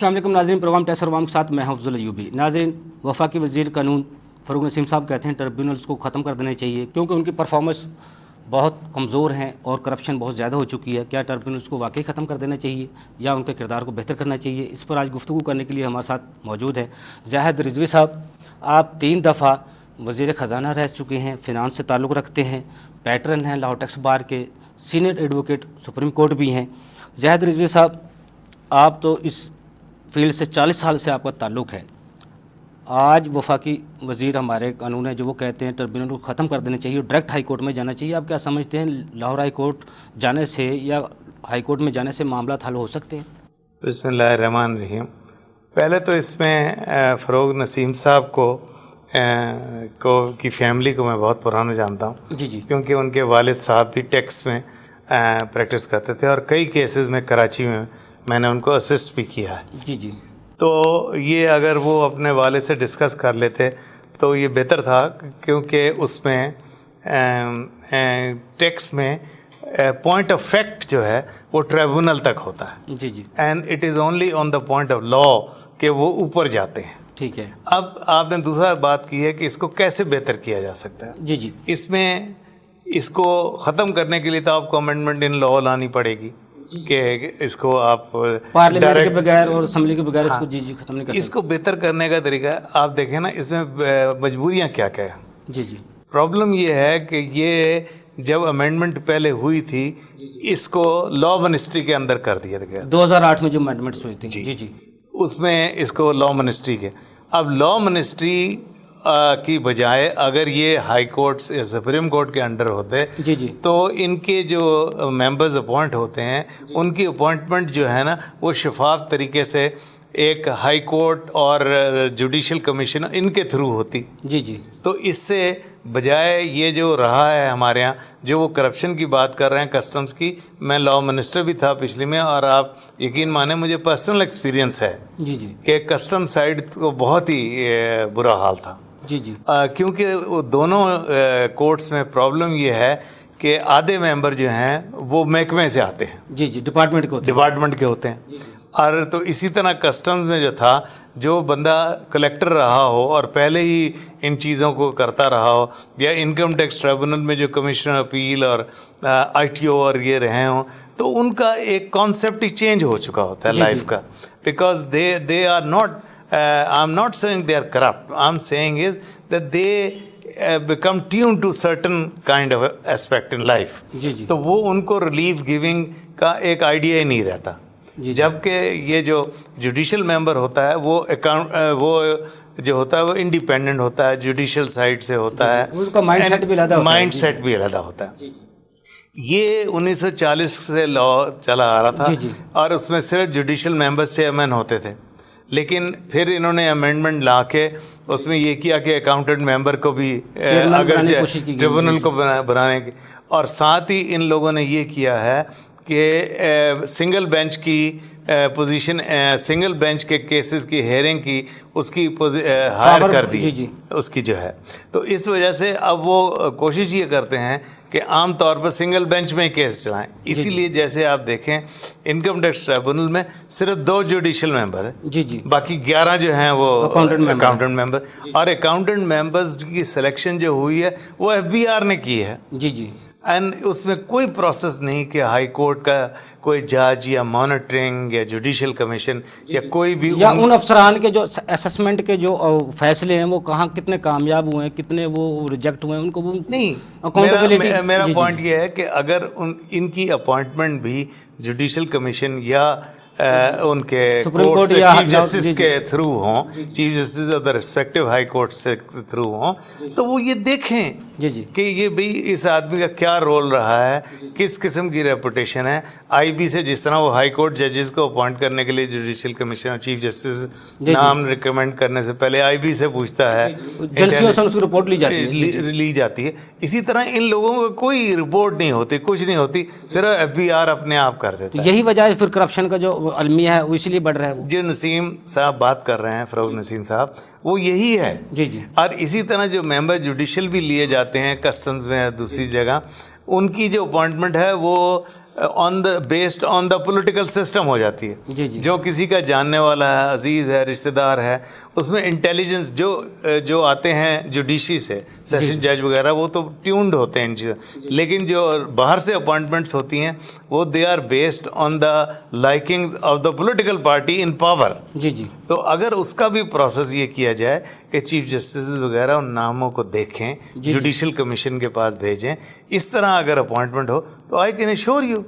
السلام علیکم ناظرین، پروگرام ٹیسر عوام کے ساتھ میں ہوں افضل ایوبی۔ ناظرین، وفاقی وزیر قانون فروغ نسیم صاحب کہتے ہیں ٹربیونلز کو ختم کر دینے چاہیے کیونکہ ان کی پرفارمنس بہت کمزور ہیں اور کرپشن بہت زیادہ ہو چکی ہے۔ کیا ٹربیونلز کو واقعی ختم کر دینا چاہیے یا ان کے کردار کو بہتر کرنا چاہیے؟ اس پر آج گفتگو کرنے کے لیے ہمارے ساتھ موجود ہے زاہد رضوی صاحب۔ آپ 3 دفعہ وزیر خزانہ رہ چکے ہیں، فنانس سے تعلق رکھتے ہیں، پیٹرن ہیں لاہور ٹیکس بار کے، سینئر ایڈوکیٹ سپریم کورٹ بھی ہیں۔ زاہد رضوی صاحب، آپ تو اس فیلڈ سے 40 سال سے آپ کا تعلق ہے۔ آج وفاقی وزیر ہمارے قانون ہے جو وہ کہتے ہیں ٹربیونل کو ختم کر دینا چاہیے، ڈائریکٹ ہائی کورٹ میں جانا چاہیے۔ آپ کیا سمجھتے ہیں لاہور ہائی کورٹ جانے سے یا ہائی کورٹ میں جانے سے معاملات حل ہو سکتے ہیں؟ بسم اللہ الرحمن الرحیم۔ پہلے تو اس میں فروغ نسیم صاحب کی فیملی کو میں بہت پرانا جانتا ہوں، جی جی، کیونکہ ان کے والد صاحب بھی ٹیکس میں پریکٹس کرتے تھے اور کئی کیسز میں کراچی میں نے ان کو اسسٹ بھی کیا ہے۔ جی جی، تو یہ اگر وہ اپنے والد سے ڈسکس کر لیتے تو یہ بہتر تھا، کیونکہ اس میں ٹیکس میں پوائنٹ آف فیکٹ جو ہے وہ ٹریبونل تک ہوتا ہے، جی جی، and it is only on the point of law کہ وہ اوپر جاتے ہیں۔ ٹھیک ہے۔ اب آپ نے دوسرا بات کی ہے کہ اس کو کیسے بہتر کیا جا سکتا ہے۔ جی جی، اس میں اس کو ختم کرنے کے لیے تو آپ کو امینڈمنٹ ان لا لانی پڑے گی کہ اس کو آپ پارلیمنٹ کے بغیر اور اسمبلی کے بغیر اس کو ختم نہیں کر اس کو بہتر کرنے کا طریقہ ہے۔ آپ دیکھیں نا اس میں مجبوریاں کیا کیا ہے۔ جی جی، پرابلم یہ ہے کہ یہ جب امینڈمنٹ پہلے ہوئی تھی اس کو لا منسٹری کے اندر کر دیا گیا، 2008 میں جو امینڈمنٹس ہوئی تھی۔ جی جی، اس میں اس کو لا منسٹری کے، اب لا منسٹری کی بجائے اگر یہ ہائی کورٹ یا سپریم کورٹ کے انڈر ہوتے جی جی، تو ان کے جو ممبرز اپوائنٹ ہوتے ہیں ان کی اپوائنٹمنٹ جو ہے نا وہ شفاف طریقے سے ایک ہائی کورٹ اور جوڈیشل کمیشن ان کے تھرو ہوتی۔ جی جی، تو اس سے بجائے یہ جو رہا ہے ہمارے ہاں، جو وہ کرپشن کی بات کر رہے ہیں کسٹمز کی، میں لا منسٹر بھی تھا پچھلی میں اور آپ یقین مانیں مجھے پرسنل ایکسپیرینس ہے جی جی، کہ کسٹم سائڈ کو بہت ہی برا حال تھا۔ جی جی، کیونکہ وہ دونوں کورٹس میں پرابلم یہ ہے کہ آدھے ممبر جو ہیں وہ محکمے سے آتے ہیں، جی جی، ڈپارٹمنٹ کے ہوتے ہیں، اور تو اسی طرح کسٹمز میں جو تھا جو بندہ کلیکٹر رہا ہو اور پہلے ہی ان چیزوں کو کرتا رہا ہو، یا انکم ٹیکس ٹریبونل میں جو کمشنر اپیل اور آئی ٹی او اور یہ رہے ہوں، تو ان کا ایک کانسیپٹ ہی چینج ہو چکا ہوتا ہے لائف کا، because they are not I'm not saying they are corrupt, I'm saying is that they become tuned to certain kind of aspect in life. جی جی، تو وہ ان کو ریلیف گیونگ کا ایک آئیڈیا ہی نہیں رہتا، جبکہ یہ جو جوڈیشل ممبر ہوتا ہے وہ جو ہوتا ہے وہ انڈیپینڈنٹ ہوتا ہے، جوڈیشل سائڈ سے ہوتا ہے، اس کا مائنڈ سیٹ بھی علیحدہ ہوتا ہے۔ یہ 1940 سے لا چلا آ رہا تھا اور اس میں صرف جوڈیشل ممبر چیئرمین ہوتے تھے، لیکن پھر انہوں نے امینڈمنٹ لا کے اس میں یہ کیا کہ اکاؤنٹنٹ ممبر کو بھی اگر ٹریبونل کو بنانے کی، اور ساتھ ہی ان لوگوں نے یہ کیا ہے کہ سنگل بینچ کی پوزیشن، سنگل بینچ کے کیسز کی ہیئرنگ کی اس کی ہائر کر دی اس کی جو ہے۔ تو اس وجہ سے اب وہ کوشش یہ کرتے ہیں کہ عام طور پر سنگل بینچ میں کیس چلائیں، اسی لیے جیسے آپ دیکھیں انکم ٹیکس ٹریبونل میں صرف 2 جوڈیشل ممبر ہیں، جی جی، باقی 11 جو ہیں وہ اکاؤنٹنٹ ممبر، اور اکاؤنٹنٹ ممبرز کی سلیکشن جو ہوئی ہے وہ FBR نے کی ہے۔ جی جی، اینڈ اس میں کوئی پروسیس نہیں کہ ہائی کورٹ کا کوئی جج یا مانیٹرنگ یا جوڈیشل کمیشن یا کوئی بھی، یا ان افسران کے جو اسسمنٹ کے جو فیصلے ہیں وہ کہاں کتنے کامیاب ہوئے ہیں، کتنے وہ ریجیکٹ ہوئے ہیں، ان کو وہ نہیں۔ میرا پوائنٹ یہ ہے کہ اگر ان کی اپوائنٹمنٹ بھی جوڈیشل کمیشن یا ان کے کورٹ سے چیف جسٹس کے تھرو ہوں، chief justice of the respective high court سے تھرو ہوں، تو وہ یہ دیکھیں کہ یہ بھی اس آدمی کا کیا رول رہا ہے، کس قسم کی ریپوٹیشن ہے۔ آئی بی سے جس طرح وہ ہائی کورٹ ججز کو اپوائنٹ کرنے کے لیے جوڈیشل کمیشن اور چیف جسٹس نام ریکمینڈ کرنے سے پہلے آئی بی سے پوچھتا ہے، رپورٹ لی جاتی ہے، اسی طرح ان لوگوں کو کوئی رپورٹ نہیں ہوتی، کچھ نہیں ہوتی، صرف FBR اپنے آپ کر دیتا ہے۔ یہی وجہ ہے پھر کرپشن کا جو المیہ ہے وہ اس لیے بڑھ رہا ہے۔ جو نسیم صاحب بات کر رہے ہیں، فروغ نسیم صاحب، وہ یہی ہے۔ جی جی، اور اسی طرح جو ممبر جوڈیشل بھی لیے جاتے ہیں کسٹمز میں دوسری جگہ، ان کی جو اپوائنٹمنٹ ہے وہ based on the political system ہو جاتی ہے. جی جی جو کسی کا جاننے والا ہے, عزیز ہے, رشتہ دار ہے, اس میں انٹیلیجنس جو آتے ہیں جوڈیشری سے, سیشن جج وغیرہ, وہ تو ٹیونڈ ہوتے ہیں ان چیزوں. لیکن جو باہر سے اپوائنٹمنٹس ہوتی ہیں وہ they are based on the liking of the political party in power. جی جی تو اگر اس کا بھی پروسیس یہ کیا جائے کہ چیف جسٹس وغیرہ ان ناموں کو دیکھیں, جوڈیشل کمیشن کے پاس بھیجیں, اس طرح اگر اپوائنٹمنٹ ہو تو آئی کین ایشور یو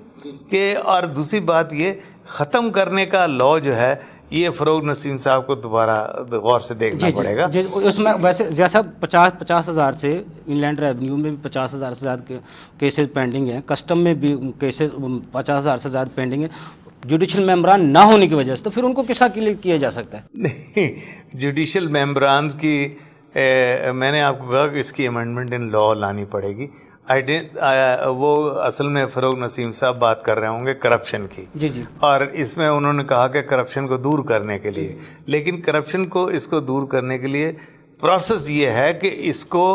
کہ. اور دوسری بات یہ ختم کرنے کا لا جو ہے یہ فروغ نسیم صاحب کو دوبارہ غور سے دیکھنا پڑے گا. اس میں ویسے جیسا 50,000 سے ان لینڈ ریونیو میں بھی 50,000 سے زیادہ کیسز پینڈنگ ہیں, کسٹم میں بھی کیسز 50,000 سے زیادہ پینڈنگ ہیں, جوڈیشل ممبران نہ ہونے کی وجہ سے, تو پھر ان کو کس کے لیے کیا جا سکتا ہے؟ نہیں, جوڈیشل ممبران کی میں نے آپ کو کہا کہ اس کی امینڈمنٹ ان لا لانی پڑے گی. وہ اصل میں فروغ نسیم صاحب بات کر رہے ہوں گے کرپشن کی. جی جی. اور اس میں انہوں نے کہا کہ کرپشن کو دور کرنے کے لیے, لیکن کرپشن کو اس کو دور کرنے کے لیے پروسیس یہ ہے کہ اس کو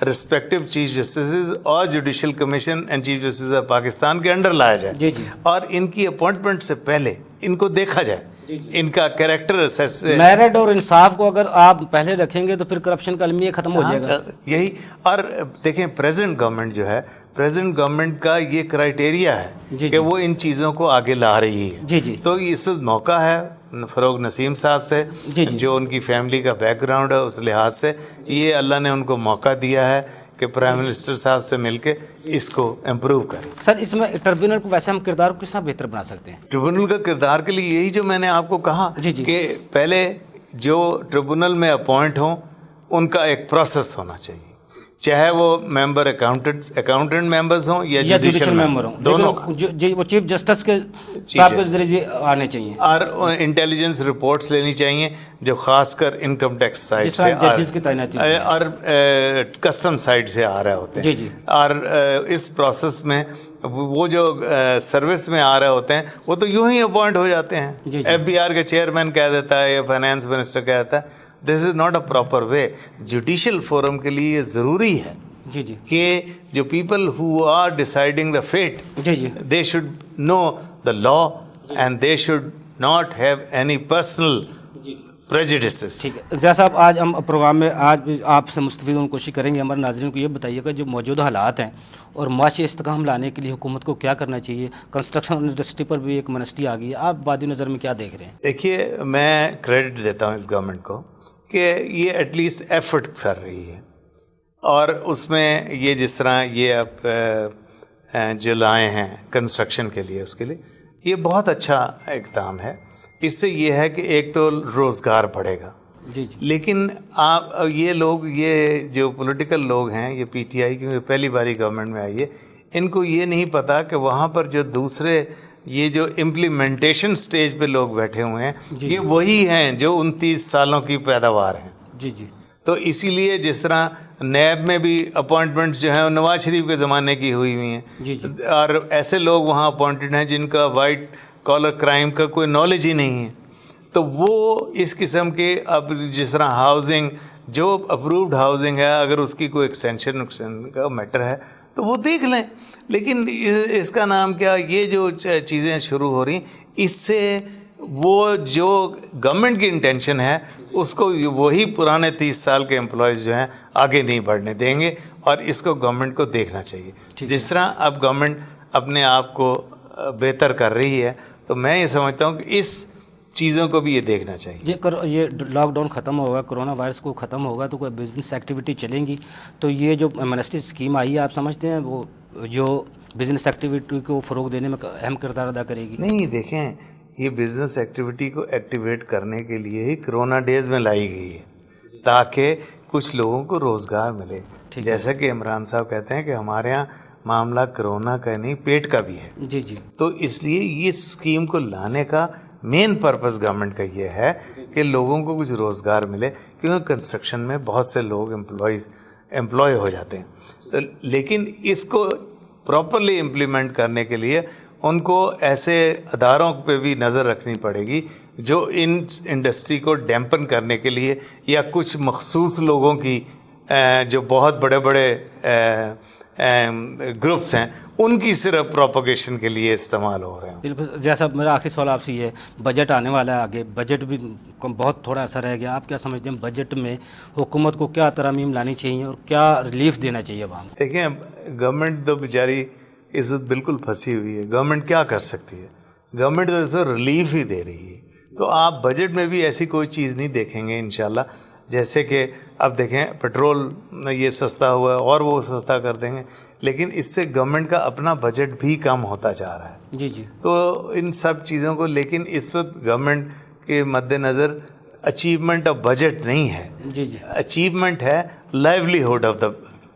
رسپیکٹو چیف جسٹسز اور judicial commission and chief justice of Pakistan کے انڈر لایا جائے. جی جی. اور ان کی اپوائنٹمنٹ سے پہلے ان کو دیکھا جائے, ان کا کریکٹر اسیس. میرٹ اور انصاف کو اگر آپ پہلے رکھیں گے تو پھر کرپشن کا المیہ ختم ہو جائے گا. یہی. اور دیکھیں پریزنٹ گورنمنٹ جو ہے, پریزنٹ گورنمنٹ کا یہ کرائیٹیریا ہے کہ وہ ان چیزوں کو آگے لا رہی ہے. جی جی. تو اس وقت موقع ہے فروغ نسیم صاحب سے, جو ان کی فیملی کا بیک گراؤنڈ ہے اس لحاظ سے یہ اللہ نے ان کو موقع دیا ہے کہ پرائم منسٹر صاحب سے مل کے اس کو امپروو کریں. سر اس میں ٹریبیونل کو ویسے ہم کردار کو کس طرح بہتر بنا سکتے ہیں؟ ٹریبونل کا کردار کے لیے یہی جو میں نے آپ کو کہا کہ پہلے جو ٹریبونل میں اپوائنٹ ہوں ان کا ایک پروسیس ہونا چاہیے, چاہے وہ ممبر اکاؤنٹنٹ ممبرز ہوں یا جوڈیشل ممبر ہوں, دونوں کا. جی وہ چیف جسٹس کے صاحب کے ذریعے آنے چاہیے, اور انٹیلیجنس رپورٹس لینی چاہیے جو خاص کر انکم ٹیکس سائڈ سے ججز کی تعیناتی اور کسٹم سائڈ سے آ رہے ہوتے ہیں. جی جی. اور اس پروسیس میں وہ جو سروس میں آ رہے ہوتے ہیں وہ تو یوں ہی اپوائنٹ ہو جاتے ہیں. ایف بی آر کے چیئرمین کہہ دیتا ہے یا فائنانس منسٹر کہہ دیتا ہے. This is not a proper way. Judicial forum کے لیے یہ ضروری ہے جی جی کہ جو people who are deciding the fate, جی جی, they should know the law and they should not have any personal prejudices. ٹھیک ہے. جیسا آپ آج ہم پروگرام میں آج آپ سے مستفید ہونے کی کوشش کریں گے. ہمارے ناظرین کو یہ بتائیے گا جو موجودہ حالات ہیں اور معاشی استحکام لانے کے لیے حکومت کو کیا کرنا چاہیے. کنسٹرکشن انڈسٹری پر بھی ایک منسٹری آ گئی ہے, آپ بادی نظر میں کیا دیکھ رہے ہیں؟ دیکھیے میں کریڈٹ دیتا ہوں اس گورنمنٹ کو کہ یہ ایٹ لیسٹ ایفرٹ کر رہی ہے, اور اس میں یہ جس طرح یہ اب جو لائے ہیں کنسٹرکشن کے لیے, اس کے لیے یہ بہت اچھا اقدام ہے. اس سے یہ ہے کہ ایک تو روزگار بڑھے گا. جی جی. لیکن آپ یہ لوگ, یہ جو پولیٹیکل لوگ ہیں, یہ پی ٹی آئی کیونکہ پہلی باری گورنمنٹ میں آئی ہے, ان کو یہ نہیں پتا کہ وہاں پر جو دوسرے یہ جو امپلیمنٹیشن سٹیج پہ لوگ بیٹھے ہوئے ہیں یہ وہی ہیں جو 29 سالوں کی پیداوار ہیں. جی جی. تو اسی لیے جس طرح نیب میں بھی اپوائنٹمنٹس جو ہیں وہ نواز شریف کے زمانے کی ہوئی ہوئی ہیں. جی جی. اور ایسے لوگ وہاں اپوائنٹڈ ہیں جن کا وائٹ کالر کرائم کا کوئی نالج ہی نہیں ہے. تو وہ اس قسم کے, اب جس طرح ہاؤسنگ جو اپرووڈ ہاؤسنگ ہے, اگر اس کی کوئی ایکسٹینشن کا میٹر ہے تو وہ دیکھ لیں. لیکن اس کا نام کیا, یہ جو چیزیں شروع ہو رہی اس سے وہ جو گورنمنٹ کی انٹینشن ہے اس کو وہی پرانے 30 سال کے امپلائیز جو ہیں آگے نہیں بڑھنے دیں گے, اور اس کو گورنمنٹ کو دیکھنا چاہیے. جس طرح اب گورنمنٹ اپنے آپ کو بہتر کر رہی ہے تو میں یہ سمجھتا ہوں کہ اس چیزوں کو بھی یہ دیکھنا چاہیے. یہ لاک ڈاؤن ختم ہوگا, کرونا وائرس کو ختم ہوگا تو کوئی بزنس ایکٹیویٹی چلیں گی, تو یہ جو منسٹری اسکیم آئی ہے آپ سمجھتے ہیں وہ جو بزنس ایکٹیویٹی کو فروغ دینے میں اہم کردار ادا کرے گی؟ نہیں, دیکھیں یہ بزنس ایکٹیویٹی کو ایکٹیویٹ کرنے کے لیے ہی کرونا ڈیز میں لائی گئی ہے تاکہ کچھ لوگوں کو روزگار ملے. جیسا کہ عمران صاحب کہتے ہیں کہ ہمارے ہاں معاملہ کرونا کا نہیں پیٹ کا بھی ہے. جی جی. تو اس لیے یہ اسکیم کو لانے کا مین پرپس گورنمنٹ کا یہ ہے کہ لوگوں کو کچھ روزگار ملے, کیونکہ کنسٹرکشن میں بہت سے لوگ امپلائی ہو جاتے ہیں. لیکن اس کو پراپرلی امپلیمنٹ کرنے کے لیے ان کو ایسے اداروں پہ بھی نظر رکھنی پڑے گی جو ان انڈسٹری کو ڈیمپن کرنے کے لیے یا کچھ مخصوص لوگوں کی جو بہت بڑے بڑے گروپس ہیں ان کی صرف پروپگیشن کے لیے استعمال ہو رہے ہیں. بالکل. جیسا میرا آخری سوال آپ سے یہ ہے، بجٹ آنے والا ہے آگے، بجٹ بھی بہت تھوڑا ایسا رہ گیا، آپ کیا سمجھتے ہیں بجٹ میں حکومت کو کیا ترامیم لانی چاہیے اور کیا ریلیف دینا چاہیے عوام کو؟ دیکھیں گورنمنٹ تو بیچاری اس وقت بالکل پھنسی ہوئی ہے. گورنمنٹ کیا کر سکتی ہے؟ گورنمنٹ تو اسے ریلیف ہی دے رہی ہے. تو آپ بجٹ میں بھی ایسی کوئی چیز نہیں دیکھیں گے انشاءاللہ. جیسے کہ اب دیکھیں پیٹرول یہ سستا ہوا ہے اور وہ سستا کر دیں گے، لیکن اس سے گورنمنٹ کا اپنا بجٹ بھی کم ہوتا جا رہا ہے. جی جی. تو ان سب چیزوں کو، لیکن اس وقت گورنمنٹ کے مد نظر اچیومنٹ آف بجٹ نہیں ہے. جی جی. اچیومنٹ ہے livelihood of the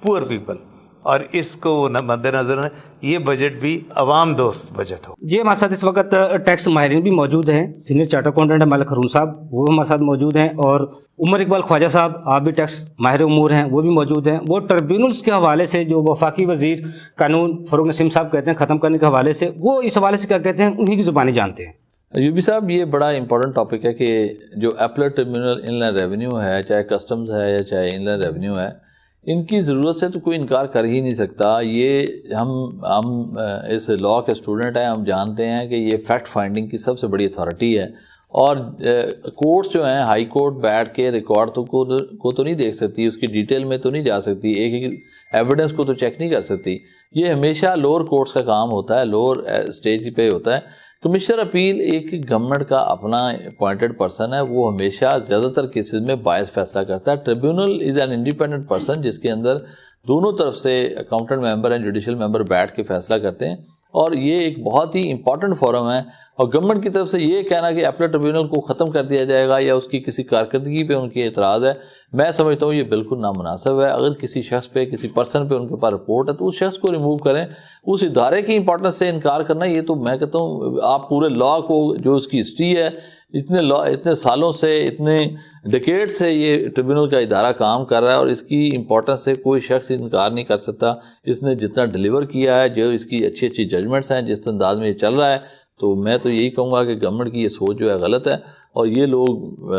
poor people, اور اس کو مد نظر یہ بجٹ بھی عوام دوست بجٹ ہو. جی ہمارے ساتھ اس وقت ٹیکس ماہرین بھی موجود ہیں. سینئر چارٹر اکاؤنٹنٹ ملک ہارون صاحب وہ ہمارے ساتھ موجود ہیں، اور عمر اقبال خواجہ صاحب آپ بھی ٹیکس ماہر امور ہیں، وہ بھی موجود ہیں. وہ ٹربیونلز کے حوالے سے جو وفاقی وزیر قانون فروغ نسیم صاحب کہتے ہیں ختم کرنے کے حوالے سے، وہ اس حوالے سے کیا کہتے ہیں انہی کی زبانی جانتے ہیں. یوبی صاحب یہ بڑا امپورٹنٹ ٹاپک ہے کہ جو applet tribunal in line revenue ہے، چاہے کسٹمز ہے یا چاہے ان لائن ریونیو ہے، ان کی ضرورت سے تو کوئی انکار کر ہی نہیں سکتا. یہ ہم اس لا کے اسٹوڈنٹ ہیں، ہم جانتے ہیں کہ یہ فیکٹ فائنڈنگ کی سب سے بڑی اتھارٹی ہے. اور کورٹس جو ہیں، ہائی کورٹ بیٹھ کے ریکارڈ کو تو نہیں دیکھ سکتی، اس کی ڈیٹیل میں تو نہیں جا سکتی، ایک ایک ایویڈنس کو تو چیک نہیں کر سکتی. یہ ہمیشہ لوور کورٹس کا کام ہوتا ہے، لوور اسٹیج پہ ہوتا ہے. کمشنر اپیل ایک گورنمنٹ کا اپنا اپوائنٹڈ پرسن ہے، وہ ہمیشہ زیادہ تر کیسز میں باعث فیصلہ کرتا ہے. Tribunal is an independent person جس کے اندر دونوں طرف سے اکاؤنٹنٹ ممبر اینڈ جوڈیشل ممبر بیٹھ کے فیصلہ کرتے ہیں، اور یہ ایک بہت ہی امپورٹنٹ فورم ہے. اور گورنمنٹ کی طرف سے یہ کہنا کہ ایپلیٹ ٹریبیونل کو ختم کر دیا جائے گا یا اس کی کسی کارکردگی پہ ان کی اعتراض ہے، میں سمجھتا ہوں یہ بالکل نامناسب ہے. اگر کسی شخص پہ، کسی پرسن پہ ان کے پاس رپورٹ ہے تو اس شخص کو ریموو کریں. اس ادارے کی امپورٹنس سے انکار کرنا، یہ تو میں کہتا ہوں آپ پورے لا کو، جو اس کی ہسٹری ہے، اتنے سالوں سے، اتنے ڈیکیڈ سے یہ ٹریبیونل کا ادارہ کام کر رہا ہے، اور اس کی امپورٹنس سے کوئی شخص انکار نہیں کر سکتا. اس نے جتنا ڈیلیور کیا ہے، جو اس کی اچھی اچھی ججمنٹس ہیں، جس انداز میں یہ چل رہا ہے، تو میں تو یہی کہوں گا کہ گورنمنٹ کی یہ سوچ جو ہے غلط ہے، اور یہ لوگ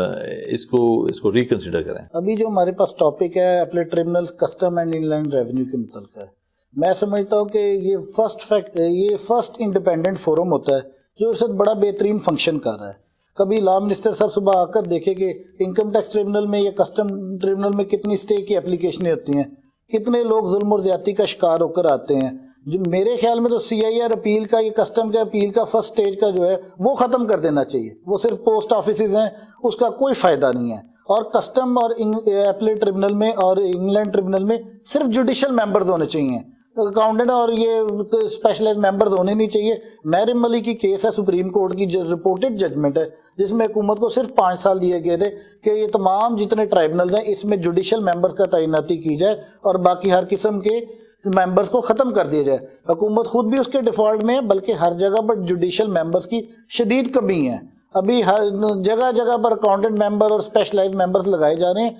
اس کو ریکنسیڈر کریں. ابھی جو ہمارے پاس ٹاپک ہے applet tribunal custom and in line revenue کے متعلق ہے، میں سمجھتا ہوں کہ یہ فرسٹ انڈیپینڈنٹ فورم ہوتا ہے جو اس وقت بڑا بہترین فنکشن کر رہا ہے. کبھی لا منسٹر صاحب صبح آ کر دیکھیں کہ انکم ٹیکس ٹریبیونل میں یا کسٹم ٹریبیونل میں کتنی اسٹے کی اپلیکیشنیں ہوتی ہیں، کتنے لوگ ظلم اور زیادتی کا شکار ہو کر آتے ہیں. جو میرے خیال میں تو سی آئی آر اپیل کا، یہ کسٹم کے اپیل کا فرسٹ سٹیج کا جو ہے وہ ختم کر دینا چاہیے. وہ صرف پوسٹ آفیسز ہیں، اس کا کوئی فائدہ نہیں ہے. اور کسٹم اور ایپلیٹ ٹریبیونل میں اور انگلینڈ ٹریبیونل میں صرف جوڈیشل ممبرز ہونے چاہیے، اکاؤنٹنٹ اور یہ اسپیشلائز ممبرز ہونے نہیں چاہیے. مریم علی کی کیس ہے، سپریم کورٹ کی رپورٹڈ ججمنٹ ہے، جس میں حکومت کو صرف 5 سال دیے گئے تھے کہ یہ تمام جتنے ٹرائبنلز ہیں اس میں جوڈیشل ممبرز کا تعیناتی کی جائے اور باقی ہر قسم کے ممبرز کو ختم کر دیا جائے. حکومت خود بھی اس کے ڈیفالٹ میں ہے، بلکہ ہر جگہ پر جوڈیشل ممبرز کی شدید کمی ہے. ابھی ہر جگہ جگہ پر اکاؤنٹنٹ ممبر اور اسپیشلائز ممبرز لگائے جا رہے ہیں.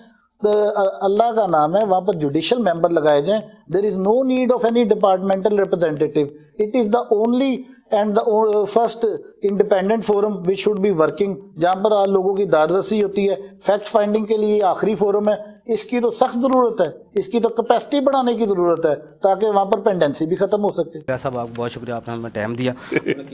اللہ کا نام ہے، وہاں پر جوڈیشل ممبر لگائے جائیں. There is no need of any departmental representative. It is the only and the first independent forum which should be working, جہاں پر لوگوں کی داد رسی ہوتی ہے. فیکٹ فائنڈنگ کے لیے آخری فورم ہے، اس کی تو سخت ضرورت ہے، اس کی تو کیپیسٹی بڑھانے کی ضرورت ہے تاکہ وہاں پر پینڈنسی بھی ختم ہو سکے. صاحب آپ کو بہت شکریہ، آپ نے ہمیں ٹائم دیا.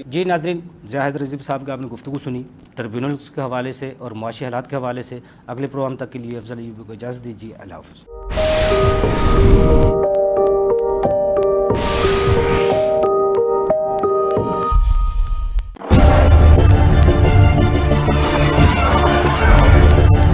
جی ناظرین، زاہد رضیف صاحب کی آپ نے گفتگو سنی ٹربیونلز کے حوالے سے اور معاشی حالات کے حوالے سے. اگلے پروگرام تک کے لیے افضل ایوبی کو اجازت دیجیے. اللہ حافظ.